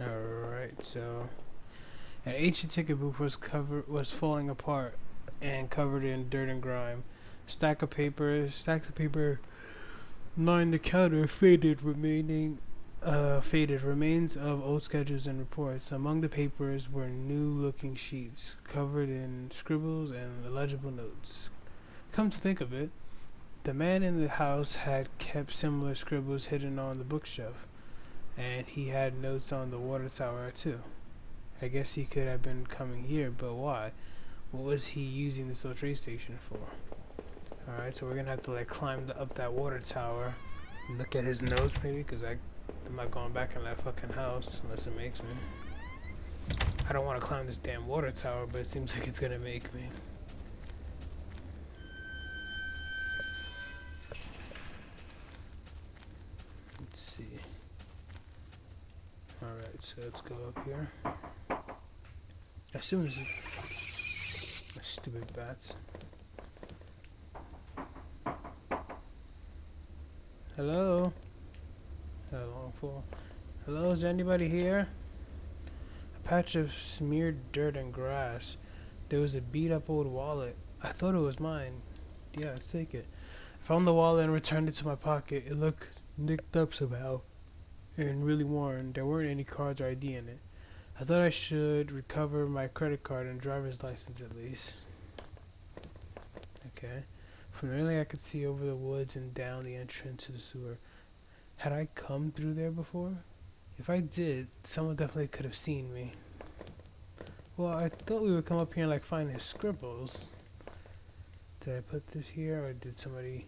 Alright, so an ancient ticket booth was falling apart and covered in dirt and grime. Stacks of paper lined the counter, faded remains of old schedules and reports. Among the papers were new-looking sheets covered in scribbles and illegible notes. Come to think of it, the man in the house had kept similar scribbles hidden on the bookshelf, and he had notes on the water tower too. I guess he could have been coming here, but why? What was he using this little train station for? Alright, so we're gonna have to like climb up that water tower and look at his notes maybe, because I'm not going back in that fucking house unless it makes me. I don't want to climb this damn water tower, but it seems like it's gonna make me. Let's see. Alright, so let's go up here. As soon as stupid bats. Hello? Hello, fool. Hello, is anybody here? A patch of smeared dirt and grass. There was a beat up old wallet. I thought it was mine. Yeah, let's take it. I found the wallet and returned it to my pocket. It looked nicked up somehow and really worn. There weren't any cards or ID in it. I thought I should recover my credit card and driver's license at least. Okay. From early I could see over the woods and down the entrance to the sewer. Had I come through there before? If I did, someone definitely could have seen me. Well, I thought we would come up here and like find his scribbles. Did I put this here or did somebody...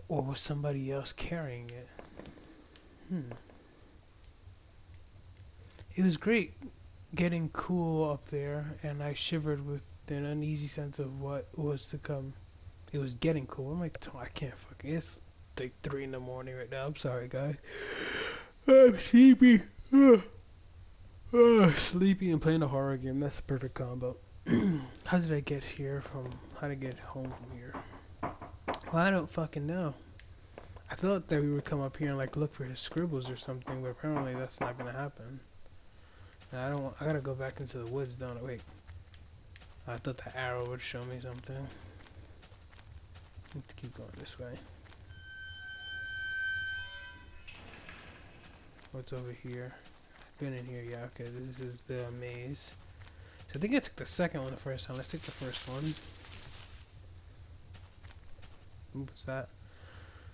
Or was somebody else carrying it? It was great getting cool up there, and I shivered with an uneasy sense of what was to come. It was getting cool. I can't fucking... It's like 3 in the morning right now. I'm sorry, guys. I'm sleepy. Sleepy and playing a horror game. That's the perfect combo. How did I get here from... How did I get home from here? Well, I don't fucking know. I thought that we would come up here and like look for his scribbles or something, but apparently that's not gonna happen. And I gotta go back into the woods, don't I? Wait. I thought the arrow would show me something. Let's keep going this way. What's over here? I've been in here, yeah, okay, this is the maze. So I think I took the second one the first time. Let's take the first one. What's that?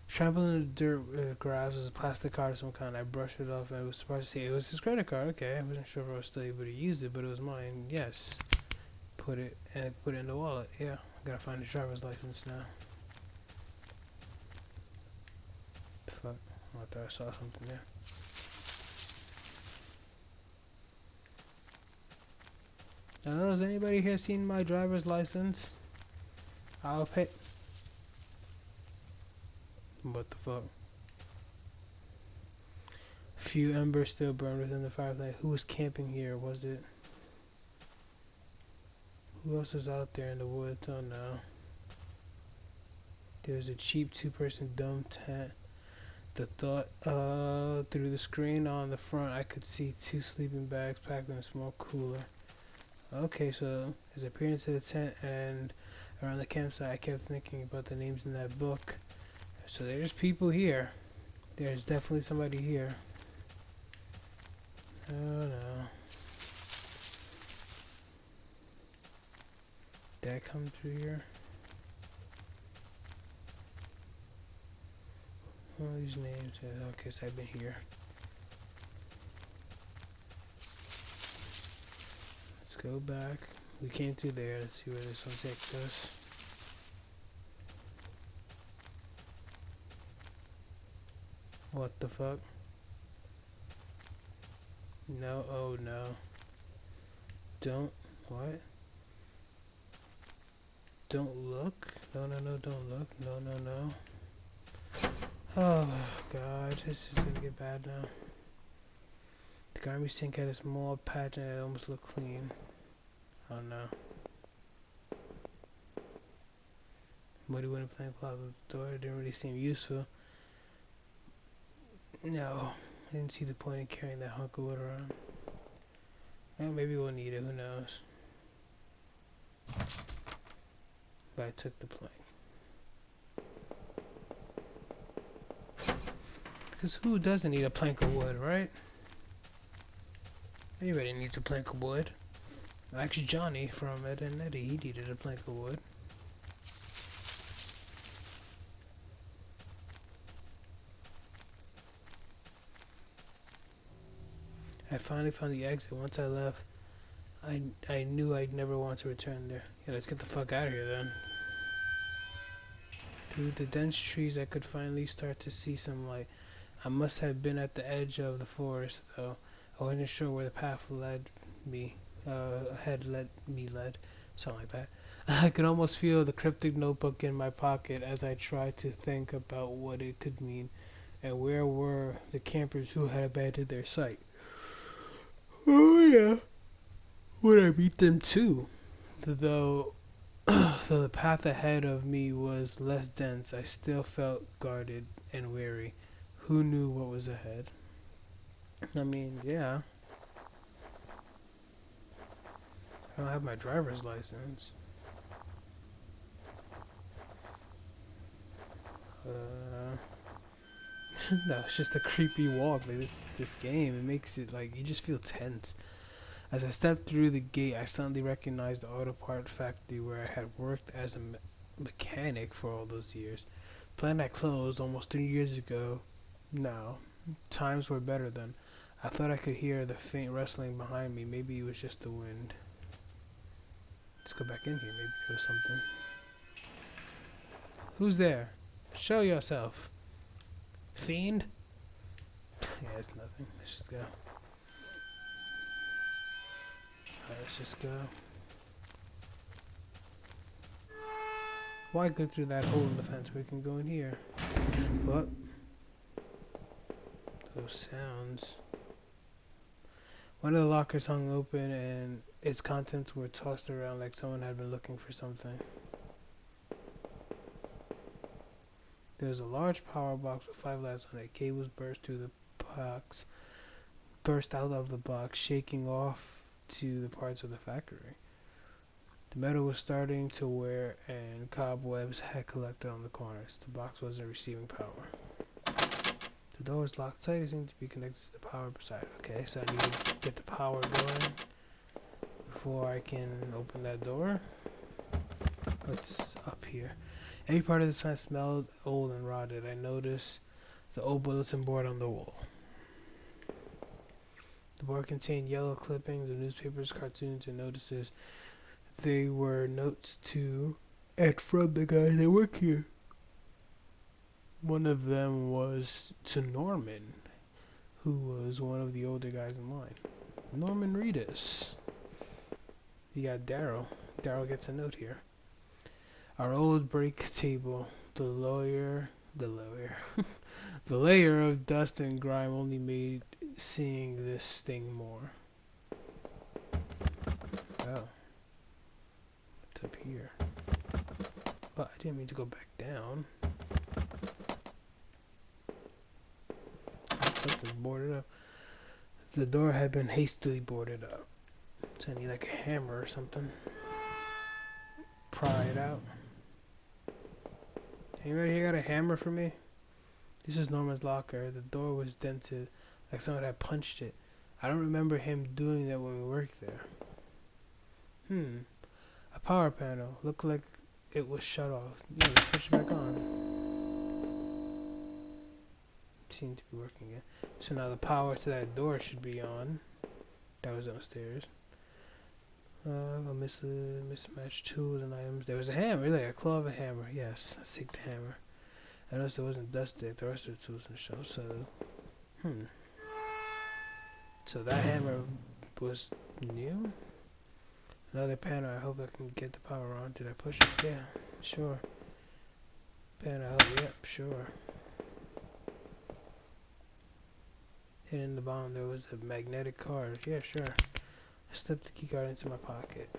Trampling in the dirt with grass was a plastic card of some kind. I brushed it off and I was surprised to see it was his credit card. Okay, I wasn't sure if I was still able to use it, but it was mine. Yes. Put it in the wallet. Yeah, I gotta find the driver's license now. Fuck. I thought I saw something there. Hello, has anybody here seen my driver's license? I'll pay. What the fuck? Few embers still burned within the fireplace. Who was camping here? Was it? Who else was out there in the woods? Oh no. There was a cheap 2-person dome tent. The thought, through the screen on the front, I could see 2 sleeping bags packed in a small cooler. Okay, so as I peered into the tent and around the campsite, I kept thinking about the names in that book. So there's people here. There's definitely somebody here. Oh no. Did I come through here? All these names. Okay, so I've been here. Let's go back. We came through there. Let's see where this one takes us. What the fuck? No, oh no. Don't, what? Don't look? No, no, no, don't look. No, no, no. Oh god, this is gonna get bad now. The garbage sink had a small patch and it almost looked clean. Oh no. Muddy wooden plank cloth with the door. It didn't really seem useful. No. I didn't see the point in carrying that hunk of wood around. Well, maybe we'll need it, who knows. But I took the plank. Because who doesn't need a plank of wood, right? Everybody needs a plank of wood. Actually, Johnny from Ed and Eddie, he needed a plank of wood. I finally found the exit. Once I left, I knew I'd never want to return there. Yeah, let's get the fuck out of here then. Through the dense trees, I could finally start to see some light. I must have been at the edge of the forest, though. I wasn't sure where the path led me. Led. Something like that. I could almost feel the cryptic notebook in my pocket as I tried to think about what it could mean. And where were the campers who had abandoned their site? Oh yeah. Would I meet them too? Though though the path ahead of me was less dense, I still felt guarded and wary. Who knew what was ahead? I mean, yeah. I don't have my driver's license. No, it's just a creepy walk. Like this game, it makes it like you just feel tense. As I stepped through the gate, I suddenly recognized the auto part factory where I had worked as a mechanic for all those years. Plant that closed almost 3 years ago. Now, times were better then. I thought I could hear the faint rustling behind me. Maybe it was just the wind. Let's go back in here. Maybe it was something. Who's there? Show yourself. Fiend? Yeah, it's nothing. Let's just go. Alright, let's just go. Why go through that hole in the fence? We can go in here. What? Those sounds. One of the lockers hung open and its contents were tossed around like someone had been looking for something. There was a large power box with 5 lights on it. Cables burst out of the box, shaking off to the parts of the factory. The metal was starting to wear and cobwebs had collected on the corners. The box wasn't receiving power. The door was locked tight. It seemed to be connected to the power side. Okay, so I need to get the power going before I can open that door. What's up here? Every part of this plant smelled old and rotted. I noticed the old bulletin board on the wall. The board contained yellow clippings of newspapers, cartoons, and notices. They were notes to and from the guys that work here. One of them was to Norman, who was one of the older guys in line. Norman Reedus. You got Daryl. Daryl gets a note here. Our old break table, the layer of dust and grime only made seeing this sting more. Oh. What's up here? But I didn't mean to go back down. Something boarded up. The door had been hastily boarded up. So I need like a hammer or something. Pry it out. Anybody here got a hammer for me? This is Norman's locker. The door was dented, like someone had punched it. I don't remember him doing that when we worked there. A power panel. Looked like it was shut off. Yeah, let's switch it back on. Seemed to be working again. So now the power to that door should be on. That was downstairs. Mismatched tools and items. There was a hammer, like a claw of a hammer. Yes, let's take the hammer. I noticed there wasn't dust there. The rest of the tools in the show. So, So that hammer was new. Another panel. I hope I can get the power on. Did I push it? Yeah, sure. Panel. Yep, sure. Hidden in the bottom there was a magnetic card. Yeah, sure. I slipped the key card into my pocket.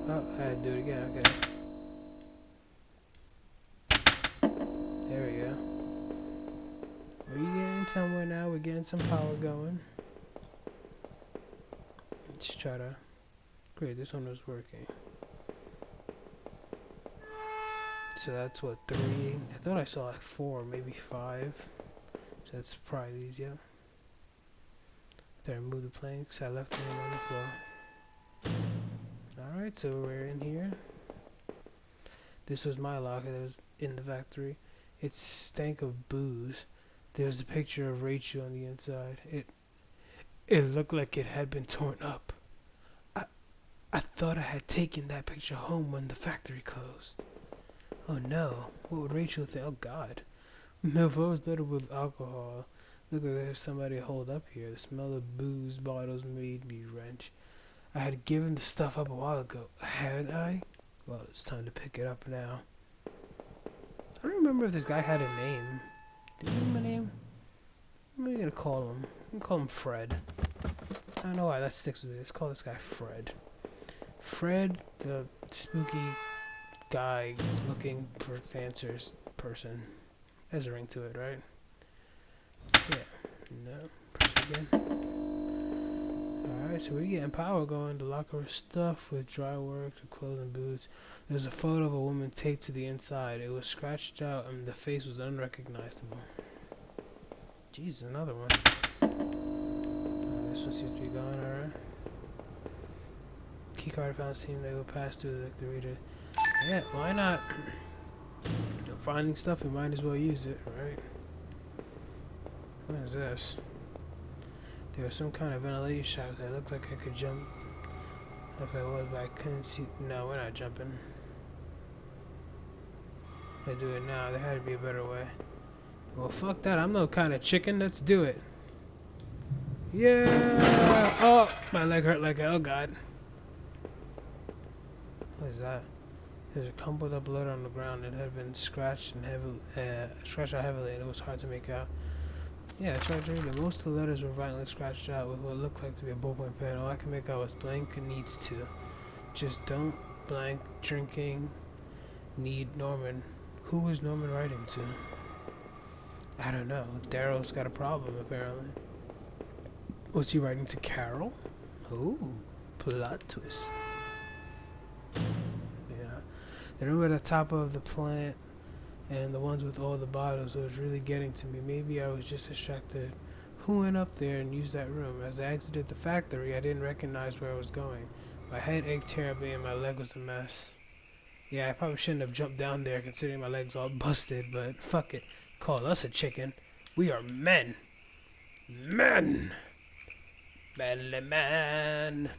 Oh, I had to do it again. Okay. There we go. We're getting somewhere now. We're getting some power going. Let's try to... Great, this one was working. So that's what, 3? I thought I saw like 4, maybe 5. So that's probably these, yeah. Did I move the planks? I left them on the floor. Alright, so we're in here. This was my locker that was in the factory. It stank of booze. There's a picture of Rachel on the inside. It looked like it had been torn up. I thought I had taken that picture home when the factory closed. Oh no, what would Rachel think? Oh god. The floor was littered with alcohol. Look like there's somebody holed up here. The smell of booze bottles made me wrench. I had given the stuff up a while ago. Had I? Well, it's time to pick it up now. I don't remember if this guy had a name. Do you remember a name? What are we gonna call him? I'm gonna call him Fred. I don't know why that sticks with me. Let's call this guy Fred. Fred, the spooky guy looking for answers person. There's a ring to it, right? Yeah. No. Press again. Alright, so we're getting power going. The locker was stuffed with dry work, clothes and boots. There's a photo of a woman taped to the inside. It was scratched out and the face was unrecognizable. Jesus, another one. This one seems to be gone, alright. Keycard found seemed they would pass through the reader. Yeah, why not? Finding stuff, we might as well use it, right? What is this? There was some kind of ventilation shaft that looked like I could jump. If I was, but I couldn't see. No, we're not jumping. I do it now. There had to be a better way. Well, fuck that. I'm no kind of chicken. Let's do it. Yeah! Oh, my leg hurt like oh god. What is that? There's a crumpled up letter on the ground. It had been scratched and scratched out heavily, and it was hard to make out. Yeah, I tried to read it. Most of the letters were violently scratched out with what looked like to be a ballpoint pen. All I can make out was blank needs to. Just don't blank drinking need Norman. Who was Norman writing to? I don't know. Daryl's got a problem apparently. Was he writing to Carol? Ooh, plot twist. Yeah. The room at the top of the plant and the ones with all the bottles was really getting to me. Maybe I was just distracted. Who went up there and used that room? As I exited the factory, I didn't recognize where I was going. My head ached terribly and my leg was a mess. Yeah, I probably shouldn't have jumped down there considering my leg's all busted, but fuck it. Call us a chicken. We are men. Men! Manly man.